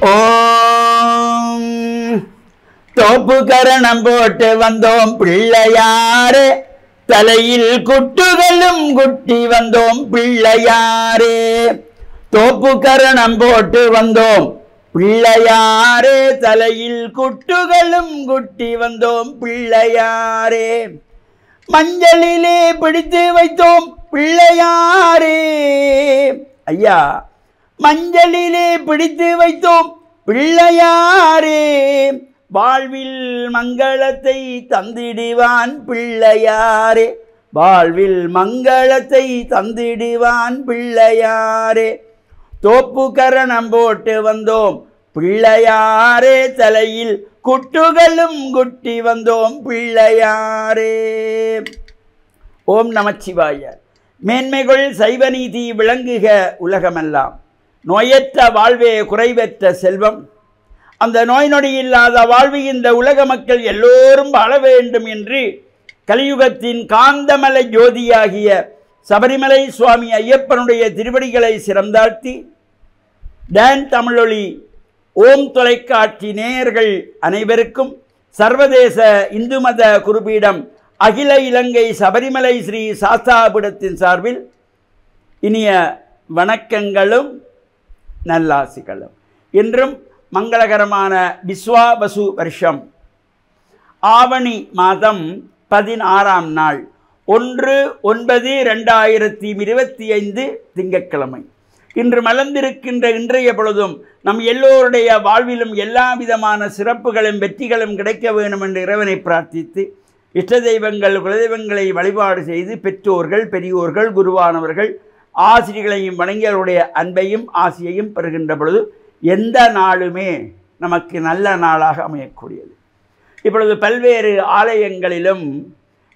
ஓம் தோப்பு கரணம் போட்டு வந்தோம் பிள்ளையாரே, தலையில் குட்டுகளும் குட்டி வந்தோம் பிள்ளையாரே. தோப்பு கரணம் போட்டு வந்தோம் பிள்ளையாரே, தலையில் குட்டுகளும் குட்டி வந்தோம் பிள்ளையாரே. மஞ்சளிலே பிடித்து வைத்தோம் பிள்ளையாரே. ஐயா, மஞ்சளிலே பிடித்து வைத்தோம் பிள்ளையாரே, வாழ்வில் மங்களத்தை தந்திடுவான் பிள்ளையாரே. வாழ்வில் மங்களத்தை தந்திடுவான் பிள்ளையாரே. தோப்பு கரணம் போட்டு வந்தோம் பிள்ளையாரே, தலையில் குட்டுகளும் குட்டி வந்தோம் பிள்ளையாரே. ஓம் நமச்சிவாய. மேன்மைகள் சைவநீதி விளங்குக உலகமெல்லாம். நோயற்ற வாழ்வே குறைவற்ற செல்வம். அந்த நோய் நொடி இல்லாத வாழ்வு இந்த உலக மக்கள் எல்லோரும் வாழ வேண்டும் என்று கலியுகத்தின் காந்தமலை ஜோதியாகிய சபரிமலை சுவாமி ஐயப்பனுடைய திருவடிகளை சிறந்தாழ்த்தி, டான் தமிழொலி ஓம் தொலைக்காட்சி நேயர்கள் அனைவருக்கும் சர்வதேச இந்து மத குருபீடம் அகில இலங்கை சபரிமலை ஸ்ரீ சாஸ்தாபீடத்தின் சார்பில் இனிய வணக்கங்களும் நல்லாசிகளும். இன்றும் மங்களகரமான விஸ்வாவசு வருஷம் ஆவணி மாதம் 16ஆம் நாள் 1/9/2025 திங்கட்கிழமை. இன்று மலர்ந்திருக்கின்ற இன்றைய பொழுதும் நம் எல்லோருடைய வாழ்விலும் எல்லா விதமான சிறப்புகளும் வெற்றிகளும் கிடைக்க வேண்டும் என்று இறைவனை பிரார்த்தித்து, இஷ்ட தெய்வங்கள் குலதெய்வங்களை வழிபாடு செய்து, பெற்றோர்கள் பெரியோர்கள் குருவானவர்கள் ஆசிரியர்களையும் வணங்கியவருடைய அன்பையும் ஆசியையும் பெறுகின்ற பொழுது எந்த நாளுமே நமக்கு நல்ல நாளாக அமையக்கூடியது. இப்பொழுது பல்வேறு ஆலயங்களிலும்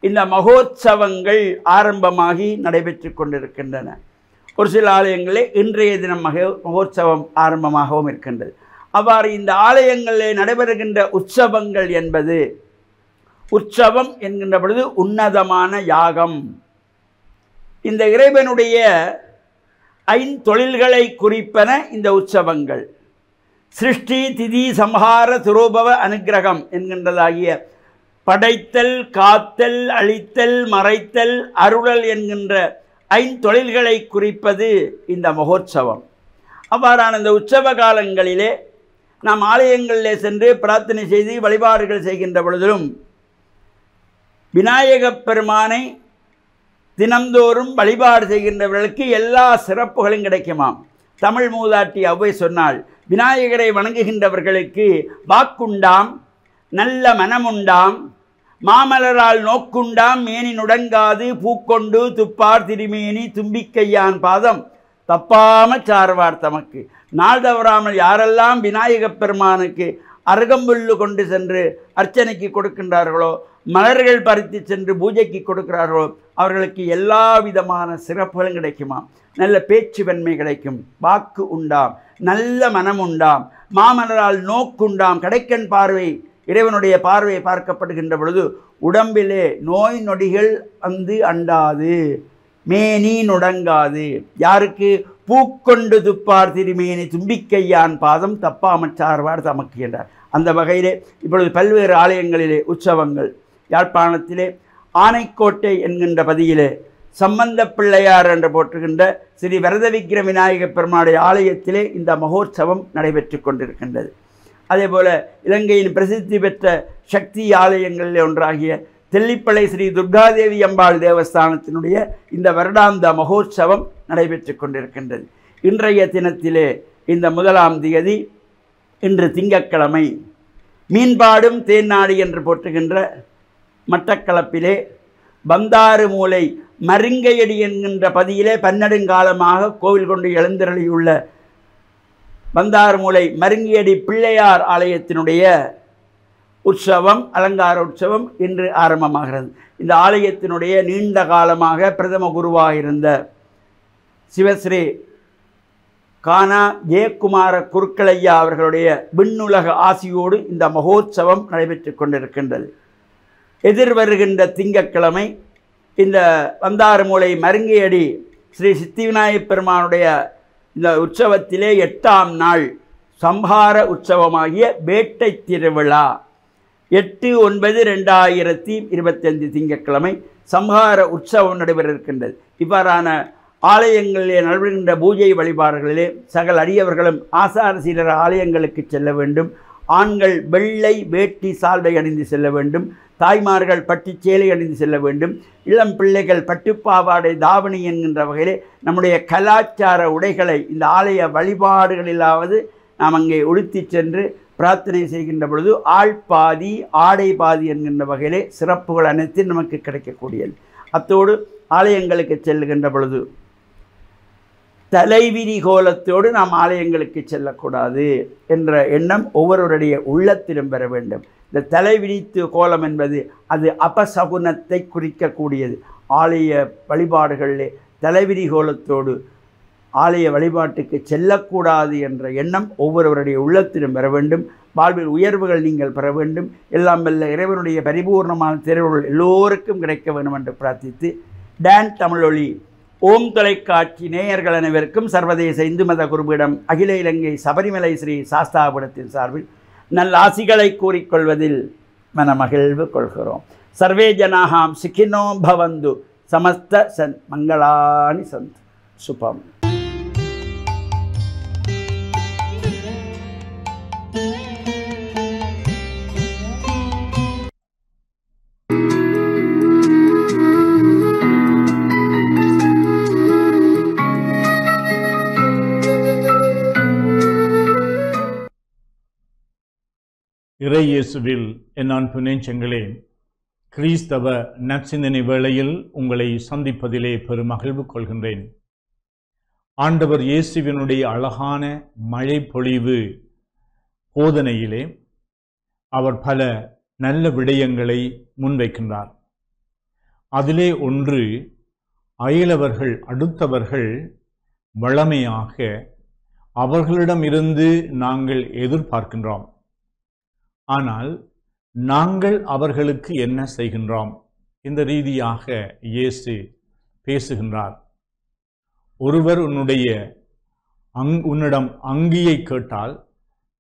இந்த மகோத்சவங்கள் ஆரம்பமாகி நடைபெற்று கொண்டிருக்கின்றன. ஒரு சில ஆலயங்களில் இன்றைய தினம் மகோத்சவம் ஆரம்பமாகவும் இருக்கின்றது. அவ்வாறு இந்த ஆலயங்களில் நடைபெறுகின்ற உற்சவங்கள் என்பது, உற்சவம் என்கின்ற பொழுது உன்னதமான யாகம். இந்த இறைவனுடைய ஐந்தொழில்களை குறிப்பன இந்த உற்சவங்கள். சிருஷ்டி திதி சம்ஹார துரோபவ அனுக்கிரகம் என்கின்றதாகிய படைத்தல் காத்தல் அழித்தல் மறைத்தல் அருளல் என்கின்ற ஐந்தொழில்களை குறிப்பது இந்த மகோத்சவம். அவ்வாறான இந்த உற்சவ காலங்களிலே நாம் ஆலயங்களிலே சென்று பிரார்த்தனை செய்து வழிபாடுகள் செய்கின்ற பொழுதிலும் விநாயகப் பெருமானை தினந்தோறும் வழிபாடு செய்கின்றவர்களுக்கு எல்லா சிறப்புகளும் கிடைக்குமாம். தமிழ் மூதாட்டி ஔவை சொன்னாள், விநாயகரை வணங்குகின்றவர்களுக்கு வாக்குண்டாம், நல்ல மனமுண்டாம், மாமலரால் நோக்குண்டாம், மேனி நுடங்காது பூக்கொண்டு துப்பார் திருமேனி தும்பிக்கையான் பாதம் தப்பாம சார்வார் தமக்கு. நாள் தவறாமல் யாரெல்லாம் விநாயகப் பெருமானுக்கு அருகம்புல்லு கொண்டு சென்று அர்ச்சனைக்கு கொடுக்கின்றார்களோ, மலர்கள் பறித்து சென்று பூஜைக்கு கொடுக்கிறார்களோ, அவர்களுக்கு எல்லா விதமான சிறப்புகளும் கிடைக்குமா. நல்ல பேச்சு வெண்மை கிடைக்கும், வாக்கு உண்டாம், நல்ல மனம் உண்டாம், மாமலரால் நோக்குண்டாம், கடைக்கண் பார்வை இறைவனுடைய பார்வை பார்க்கப்படுகின்ற பொழுது உடம்பிலே நோய் நொடிகள் வந்து அண்டாது, மேனி நுடங்காது. யாருக்கு? பூக்கொண்டு துப்பார் திருமேனி தும்பிக்கையான் பாதம் தப்பாமற் சார்வார் தமக்கு என்றார். அந்த வகையிலே இப்பொழுது பல்வேறு ஆலயங்களிலே உற்சவங்கள். யாழ்ப்பாணத்திலே ஆனைக்கோட்டை என்கின்ற பதியிலே சம்பந்த பிள்ளையார் என்று போற்றுகின்ற ஸ்ரீ வரத விக்கிர விநாயகப் பெருமானுடைய ஆலயத்திலே இந்த மகோற்சவம் நடைபெற்று கொண்டிருக்கின்றது. அதேபோல இலங்கையின் பிரசித்தி பெற்ற சக்தி ஆலயங்களில் ஒன்றாகிய தெல்லிப்பளை ஸ்ரீ துர்காதேவி அம்பாள் தேவஸ்தானத்தினுடைய இந்த வருடாந்த மகோற்சவம் நடைபெற்று கொண்டிருக்கின்றது. இன்றைய தினத்திலே இந்த 1ஆம் தேதி, இன்று திங்கட்கிழமை, மீன்பாடும் தேன்னாடி என்று போற்றுகின்ற மட்டக்களப்பிலே பந்தாறு மூலை மருங்கையடி என்கின்ற பதியிலே பன்னெடுங்காலமாக கோவில் கொண்டு எழுந்தருளியுள்ள பந்தாறு மூலை மருங்கையடி பிள்ளையார் ஆலயத்தினுடைய உற்சவம், அலங்கார உற்சவம் இன்று ஆரம்பமாகிறது. இந்த ஆலயத்தினுடைய நீண்ட காலமாக பிரதம குருவாக இருந்த சிவஸ்ரீ கானா ஜெயக்குமார குருக்களையா அவர்களுடைய விண்ணுலக ஆசியோடு இந்த மகோத்சவம் நடைபெற்று கொண்டிருக்கின்றது. எதிர்வருகின்ற திங்கட்கிழமை இந்த வந்தாறு மூலை மருங்கையடி ஸ்ரீ சித்தி விநாயகப் பெருமானுடைய இந்த உற்சவத்திலே 8ஆம் நாள் சம்ஹார உற்சவமாகிய வேட்டை திருவிழா 8/9/2025 திங்கட்கிழமை சம்ஹார உற்சவம் நடைபெற இருக்கின்றது. இவ்வாறான ஆலயங்களிலே நடைபெறுகின்ற பூஜை வழிபாடுகளிலே சகல அடியவர்களும் ஆசார சீலர் ஆலயங்களுக்கு செல்ல வேண்டும். ஆண்கள் வெள்ளை வேட்டி சால்வை அணிந்து செல்ல வேண்டும். தாய்மார்கள் பட்டு சேலை அணிந்து செல்ல வேண்டும். இளம் பிள்ளைகள் பட்டுப்பாவாடை தாவணி என்கின்ற வகையிலே நம்முடைய கலாச்சார உடைகளை இந்த ஆலய வழிபாடுகளிலாவது நாம் அங்கே உடுத்தி சென்று பிரார்த்தனை செய்கின்ற பொழுது ஆள் பாதி ஆடை பாதி என்கின்ற வகையிலே சிறப்புகள் அனைத்தும் நமக்கு கிடைக்கக்கூடியது. அத்தோடு ஆலயங்களுக்கு செல்லுகின்ற பொழுது தலைவிரி கோலத்தோடு நாம் ஆலயங்களுக்கு செல்லக்கூடாது என்ற எண்ணம் ஒவ்வொருவருடைய உள்ளத்திலும் பெற வேண்டும். இந்த தலைவிரித்து கோலம் என்பது அது அபசகுனத்தை குறிக்கக்கூடியது. ஆலய வழிபாடுகளிலே தலைவிரி கோலத்தோடு ஆலய வழிபாட்டுக்கு செல்லக்கூடாது என்ற எண்ணம் ஒவ்வொருவருடைய உள்ளத்திலும் பெற வேண்டும். வாழ்வில் உயர்வுகள் நீங்கள் பெற வேண்டும். எல்லாம் வல்ல இறைவனுடைய பரிபூர்ணமான திருவருள் எல்லோருக்கும் கிடைக்க வேண்டும் என்று பிரார்த்தித்து டான் தமிழொலி ஓம் தொலைக்காட்சி நேயர்கள் அனைவருக்கும் சர்வதேச இந்து மத குருபீடம் அகில இலங்கை சபரிமலை ஸ்ரீ சாஸ்தாபுரத்தின் சார்பில் நல்ல ஆசிகளை கூறிக்கொள்வதில் மனமகிழ்வு கொள்கிறோம். சர்வே ஜனாஹாம் சுகினோ பவந்து சமஸ்த சன் மங்களானி சந்த் சுபம். இறையேசுவில் என் அன்பு நெஞ்சங்களே, கிறிஸ்தவ நற்சிந்தனை வேளையில் உங்களை சந்திப்பதிலே பெருமகிழ்வு கொள்கின்றேன். ஆண்டவர் இயேசுவினுடைய அழகான மழை பொழிவு போதனையிலே அவர் பல நல்ல விடயங்களை முன்வைக்கின்றார். அதிலே ஒன்று, அயலவர்கள் அடுத்தவர்கள் வளமையாக அவர்களிடமிருந்து நாங்கள் எதிர்பார்க்கின்றோம். ஆனால் நாங்கள் அவர்களுக்கு என்ன செய்கின்றோம்? இந்த ரீதியாக இயேசு பேசுகின்றார். ஒருவர் உன்னிடம் அங்கியை கேட்டால்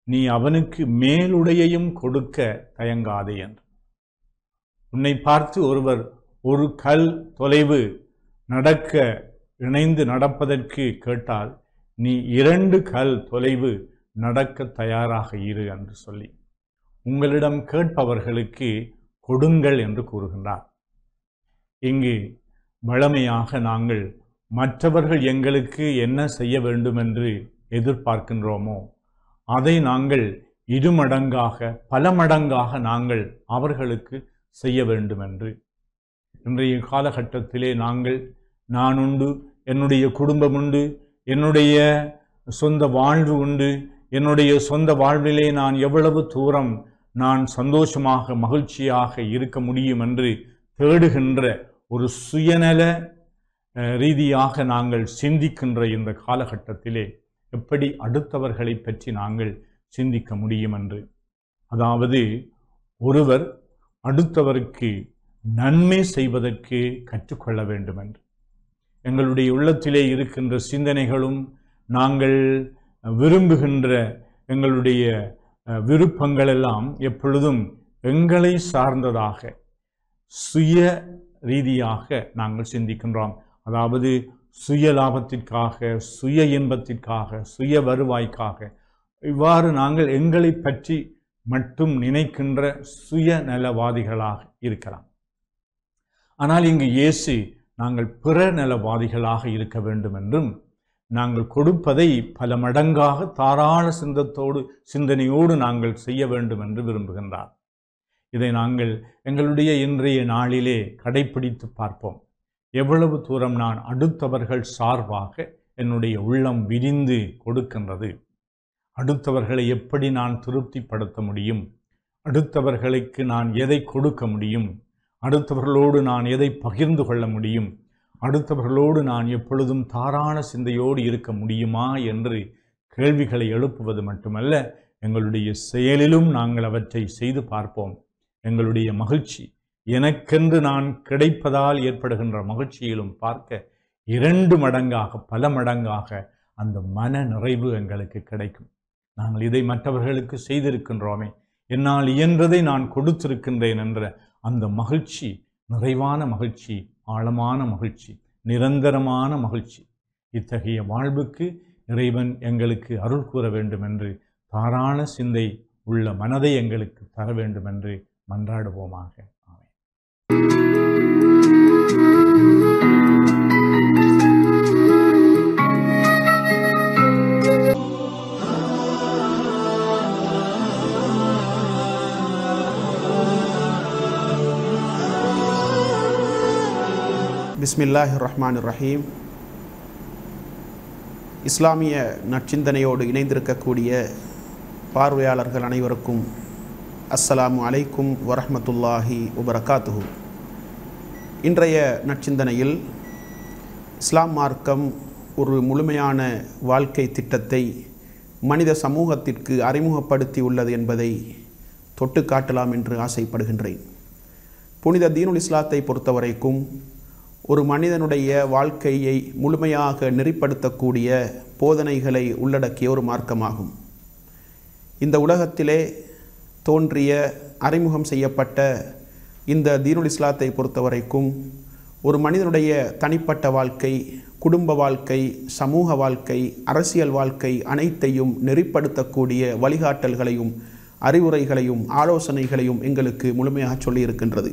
நீ அவனுக்கு மேலுடையையும் கொடுக்க தயங்காதே என்று. உன்னை பார்த்து ஒருவர் ஒரு கல் தொலைவு இணைந்து நடப்பதற்கு கேட்டால் நீ 2 கல் தொலைவு நடக்க தயாராக இரு என்று சொல்லி உங்களிடம் கேட்பவர்களுக்கு கொடுங்கள் என்று கூறுகின்றார். இங்கு வழமையாக நாங்கள் மற்றவர்கள் எங்களுக்கு என்ன செய்ய வேண்டும் என்று எதிர்பார்க்கின்றோமோ அதை நாங்கள் 2 மடங்காக பல மடங்காக நாங்கள் அவர்களுக்கு செய்ய வேண்டும் என்று இன்றைய காலகட்டத்திலே நான் உண்டு, என்னுடைய குடும்பம் உண்டு, என்னுடைய சொந்த வாழ்வு உண்டு, என்னுடைய சொந்த வாழ்விலே நான் எவ்வளவு தூரம் நான் சந்தோஷமாக மகிழ்ச்சியாக இருக்க முடியும் என்று தேடுகின்ற ஒரு சுயநல ரீதியாக நாங்கள் சிந்திக்கின்ற இந்த காலகட்டத்திலே எப்படி அடுத்தவர்களை பற்றி நாங்கள் சிந்திக்க முடியும் என்று, அதாவது ஒருவர் அடுத்தவருக்கு நன்மை செய்வதற்கு கற்றுக்கொள்ள வேண்டும் என்று எங்களுடைய உள்ளத்திலே இருக்கின்ற சிந்தனைகளும் நாங்கள் விரும்புகின்ற எங்களுடைய விருப்பங்கள் எல்லாம் எப்பொழுதும் எங்களை சார்ந்ததாக சுய ரீதியாக நாங்கள் சிந்திக்கின்றோம். அதாவது சுய லாபத்திற்காக, சுய இன்பத்திற்காக, சுய வருவாய்க்காக இவ்வாறு நாங்கள் எங்களை பற்றி மட்டும் நினைக்கின்ற சுயநலவாதிகளாக இருக்கலாம். ஆனால் இங்கு இயேசு நாங்கள் பிற நலவாதிகளாக இருக்க வேண்டும் என்றும் நாங்கள் கொடுப்பதை பல மடங்காக தாராள சிந்தனையோடு நாங்கள் செய்ய வேண்டும் என்று விரும்புகின்றார். இதை நாங்கள் எங்களுடைய இன்றைய நாளிலே கடைப்பிடித்து பார்ப்போம். எவ்வளவு தூரம் நான் அடுத்தவர்கள் சார்பாக என்னுடைய உள்ளம் விரிந்து கொடுக்கின்றது, அடுத்தவர்களை எப்படி நான் திருப்திப்படுத்த முடியும், அடுத்தவர்களுக்கு நான் எதை கொடுக்க முடியும், அடுத்தவர்களோடு நான் எதை பகிர்ந்து கொள்ள முடியும், அடுத்தவர்களோடு நான் எப்பொழுதும் தாராள சிந்தையோடு இருக்க முடியுமா என்று கேள்விகளை எழுப்புவது மட்டுமல்ல, எங்களுடைய செயலிலும் நாங்கள் அவற்றை செய்து பார்ப்போம். எங்களுடைய மகிழ்ச்சி எனக்கென்று நான் கிடைப்பதால் ஏற்படுகின்ற மகிழ்ச்சியிலும் பார்க்க 2 மடங்காக பல மடங்காக அந்த மன நிறைவு எங்களுக்கு கிடைக்கும். நாங்கள் இதை மற்றவர்களுக்கு செய்திருக்கின்றோமே, என்னால் இயன்றதை நான் கொடுத்திருக்கின்றேன் என்ற அந்த மகிழ்ச்சி, நிறைவான மகிழ்ச்சி, ஆழமான மகிழ்ச்சி, நிரந்தரமான மகிழ்ச்சி, இத்தகைய வாழ்வுக்கு இறைவன் எங்களுக்கு அருள் கூற வேண்டும் என்று, தாராள சிந்தை உள்ள மனதை எங்களுக்கு தர வேண்டும் என்று மன்றாடுவோமாக. பிஸ்மில்லாஹிர் ரஹ்மானிர் ரஹீம். இஸ்லாமிய நற்சிந்தனையோடு இணைந்திருக்கக்கூடிய பார்வையாளர்கள் அனைவருக்கும் அஸ்ஸலாமு அலைக்கும் வரஹ்மத்துல்லாஹி வபரகாத்துஹு. இன்றைய நற்சிந்தனையில் இஸ்லாம் மார்க்கம் ஒரு முழுமையான வாழ்க்கை திட்டத்தை மனித சமூகத்திற்கு அறிமுகப்படுத்தி உள்ளது என்பதை தொட்டு காட்டலாம் என்று ஆசைப்படுகின்றேன். புனித தீனுல் இஸ்லாத்தை பொறுத்தவரைக்கும் ஒரு மனிதனுடைய வாழ்க்கையை முழுமையாக நெறிப்படுத்தக்கூடிய போதனைகளை உள்ளடக்கிய ஒரு மார்க்கமாகும். இந்த உலகத்திலே தோன்றிய அறிமுகம் செய்யப்பட்ட இந்த தீனுல் இஸ்லாத்தை பொறுத்தவரைக்கும் ஒரு மனிதனுடைய தனிப்பட்ட வாழ்க்கை, குடும்ப வாழ்க்கை, சமூக வாழ்க்கை, அரசியல் வாழ்க்கை அனைத்தையும் நெறிப்படுத்தக்கூடிய வழிகாட்டல்களையும் அறிவுரைகளையும் ஆலோசனைகளையும் எங்களுக்கு முழுமையாக சொல்லியிருக்கின்றது.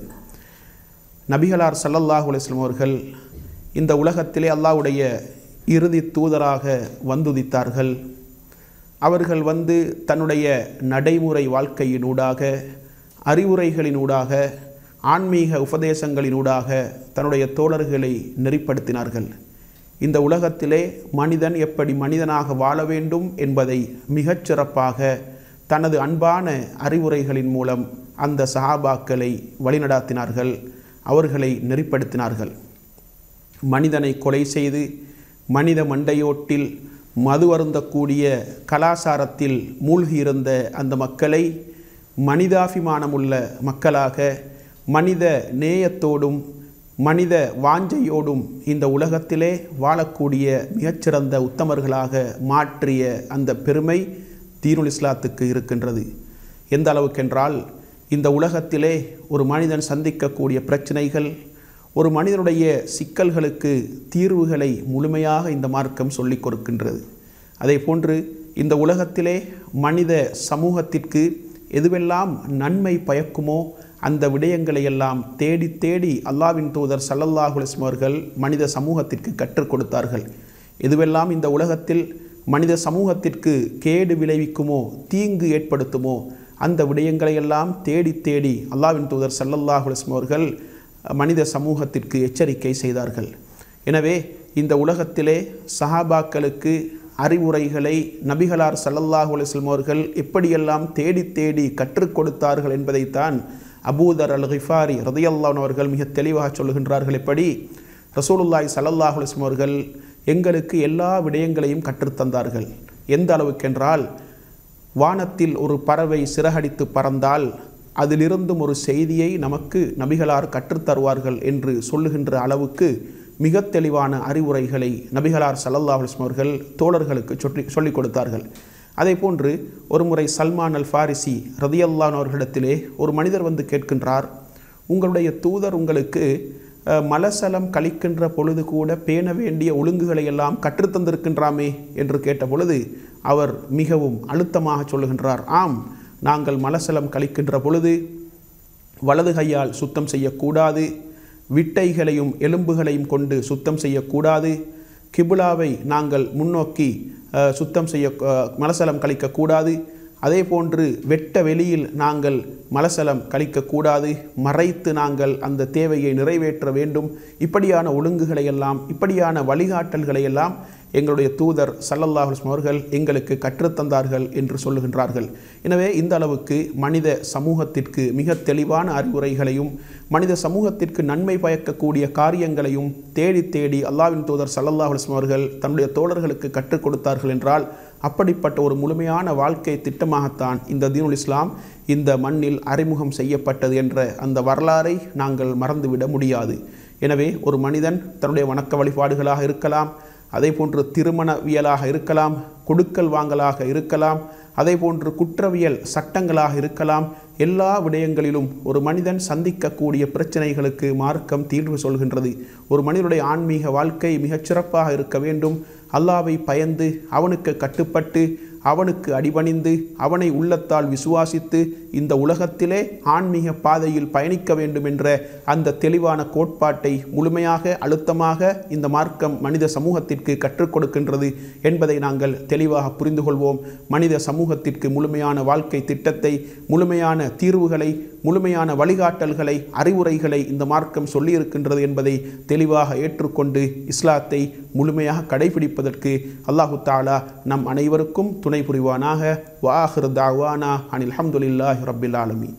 நபிகளார் ஸல்லல்லாஹு அலைஹி வஸல்லம் அவர்கள் இந்த உலகத்திலே அல்லாஹ்வுடைய இறுதி தூதராக வந்துதித்தார்கள். அவர்கள் வந்து தன்னுடைய நடைமுறை வாழ்க்கையினூடாக, அறிவுரைகளினூடாக, ஆன்மீக உபதேசங்களினூடாக தன்னுடைய தோழர்களை நெறிப்படுத்தினார்கள். இந்த உலகத்திலே மனிதன் எப்படி மனிதனாக வாழ வேண்டும் என்பதை மிகச்சிறப்பாக தனது அன்பான அறிவுரைகளின் மூலம் அந்த சஹாபாக்களை வழிநடாத்தினார்கள், அவர்களை நெறிப்படுத்தினார்கள். மனிதனை கொலை செய்து மனித மண்டையோட்டில் மது அருந்தக்கூடிய கலாச்சாரத்தில் மூழ்கியிருந்த அந்த மக்களை மனிதாபிமானமுள்ள மக்களாக, மனித நேயத்தோடும் மனித வாஞ்சையோடும் இந்த உலகத்திலே வாழக்கூடிய மிகச்சிறந்த உத்தமர்களாக மாற்றிய அந்த பெருமை தீனுல் இஸ்லாத்துக்கு இருக்கின்றது. எந்த அளவுக்கென்றால், இந்த உலகத்திலே ஒரு மனிதன் சந்திக்கக்கூடிய பிரச்சனைகள், ஒரு மனிதனுடைய சிக்கல்களுக்கு தீர்வுகளை முழுமையாக இந்த மார்க்கம் சொல்லிக் கொடுக்கின்றது. அதே போன்று இந்த உலகத்திலே மனித சமூகத்திற்கு எதுவெல்லாம் நன்மை பயக்குமோ அந்த விடயங்களை எல்லாம் தேடி தேடி அல்லாஹ்வின் தூதர் ஸல்லல்லாஹு அலைஹி வஸல்லம் அவர்கள் மனித சமூகத்திற்கு கற்றுக் கொடுத்தார்கள். எதுவெல்லாம் இந்த உலகத்தில் மனித சமூகத்திற்கு கேடு விளைவிக்குமோ, தீங்கு ஏற்படுத்துமோ அந்த விடயங்களையெல்லாம் தேடி தேடி அல்லாஹ்வின் தூதர் ஸல்லல்லாஹு அலைஹி வஸல்லம் அவர்கள் மனித சமூகத்திற்கு எச்சரிக்கை செய்தார்கள். எனவே இந்த உலகத்திலே சஹாபாக்களுக்கு அறிவுரைகளை நபிகளார் ஸல்லல்லாஹு அலைஹி வஸல்லம் அவர்கள் எப்படியெல்லாம் தேடி தேடி கற்றுக் கொடுத்தார்கள் என்பதைத்தான் அபூதர் அல் கிஃபாரி ரலியல்லாஹு அன்ஹு அவர்கள் மிக தெளிவாக சொல்லுகின்றார்கள். எப்படி ரசூலுல்லாஹி ஸல்லல்லாஹு அலைஹி வஸல்லம் அவர்கள் எங்களுக்கு எல்லா விடயங்களையும் கற்றுத்தந்தார்கள். எந்த அளவுக்கென்றால், வானத்தில் ஒரு பறவை சிறகடித்து பறந்தால் அதிலிருந்தும் ஒரு செய்தியை நமக்கு நபிகளார் கற்றுத்தருவார்கள் என்று சொல்லுகின்ற அளவுக்கு மிக தெளிவான அறிவுரைகளை நபிகளார் ஸல்லல்லாஹு அலைஹி வஸல்லம் அவர்கள் தோழர்களுக்கு சொல்லிக் கொடுத்தார்கள். அதே போன்று ஒரு முறை சல்மான் அல் ஃபாரிசி ரலியல்லாஹு அன்ஹு அவர்களிடத்திலே ஒரு மனிதர் வந்து கேட்கின்றார், உங்களுடைய தூதர் உங்களுக்கு மலசலம் கழிக்கின்ற பொழுது கூட பேண வேண்டிய ஒழுங்குகளை எல்லாம் கற்றுத்தந்திருக்கின்றாமே என்று கேட்ட பொழுது அவர் மிகவும் அழுத்தமாக சொல்லுகின்றார், ஆம், நாங்கள் மலசலம் கழிக்கின்ற பொழுது வலது கையால் சுத்தம் செய்யக்கூடாது, விட்டைகளையும் எலும்புகளையும் கொண்டு சுத்தம் செய்யக்கூடாது, கிபுலாவை நாங்கள் முன்னோக்கி சுத்தம் செய்ய மலசலம் கழிக்கக்கூடாது, அதே போன்று வெட்ட வெளியில் நாங்கள் மலசலம் கழிக்கக்கூடாது, மறைத்து நாங்கள் அந்த தேவையை நிறைவேற்ற வேண்டும். இப்படியான ஒழுங்குகளை எல்லாம், இப்படியான வழிகாட்டல்களை எல்லாம் எங்களுடைய தூதர் ஸல்லல்லாஹு அலைஹி வஸல்லம் அவர்கள் எங்களுக்கு கற்றுத்தந்தார்கள் என்று சொல்லுகின்றார்கள். எனவே இந்த அளவுக்கு மனித சமூகத்திற்கு மிக தெளிவான அறிவுரைகளையும் மனித சமூகத்திற்கு நன்மை பயக்கக்கூடிய காரியங்களையும் தேடி தேடி அல்லாஹ்வின் தூதர் ஸல்லல்லாஹு அலைஹி வஸல்லம் அவர்கள் தன்னுடைய தோழர்களுக்கு கற்றுக் கொடுத்தார்கள் என்றால், அப்படிப்பட்ட ஒரு முழுமையான வாழ்க்கை திட்டமாகத்தான் இந்த தீனுல் இஸ்லாம் இந்த மண்ணில் அறிமுகம் செய்யப்பட்டது என்ற அந்த வரலாறை நாங்கள் மறந்துவிட முடியாது. எனவே ஒரு மனிதன் தன்னுடைய வணக்க வழிபாடுகளாக இருக்கலாம், அதே போன்று திருமணவியலாக இருக்கலாம், கொடுக்கல் வாங்கலாக இருக்கலாம், அதேபோன்று குற்றவியல் சட்டங்களாக இருக்கலாம். எல்லா விடயங்களிலும் ஒரு மனிதன் சந்திக்கக்கூடிய பிரச்சனைகளுக்கு மார்க்கம் தீர்வு சொல்கின்றது. ஒரு மனிதனுடைய ஆன்மீக வாழ்க்கை மிகச்சிறப்பாக இருக்க வேண்டும். அல்லாஹ்வை பயந்து அவனுக்கு கட்டுப்பட்டு அவனுக்கு அடிபணிந்து அவனை உள்ளத்தால் விசுவாசித்து இந்த உலகத்திலே ஆன்மீக பாதையில் பயணிக்க வேண்டும் என்ற அந்த தெளிவான கோட்பாட்டை முழுமையாக அழுத்தமாக இந்த மார்க்கம் மனித சமூகத்திற்கு கற்றுக் கொடுக்கின்றது என்பதை நாங்கள் தெளிவாக புரிந்து கொள்வோம். மனித சமூகத்திற்கு முழுமையான வாழ்க்கை திட்டத்தை, முழுமையான தீர்வுகளை, முழுமையான வழிகாட்டல்களை, அறிவுரைகளை இந்த மார்க்கம் சொல்லியிருக்கின்றது என்பதை தெளிவாக ஏற்றுக்கொண்டு இஸ்லாத்தை முழுமையாக கடைபிடிப்பதற்கு அல்லாஹு தஆலா நம் அனைவருக்கும் துணை புரிவானாக. வ ஆகிரு தஅவானா அனில் ஹம்துலில்லாஹி ரப்பில் ஆலமீன்.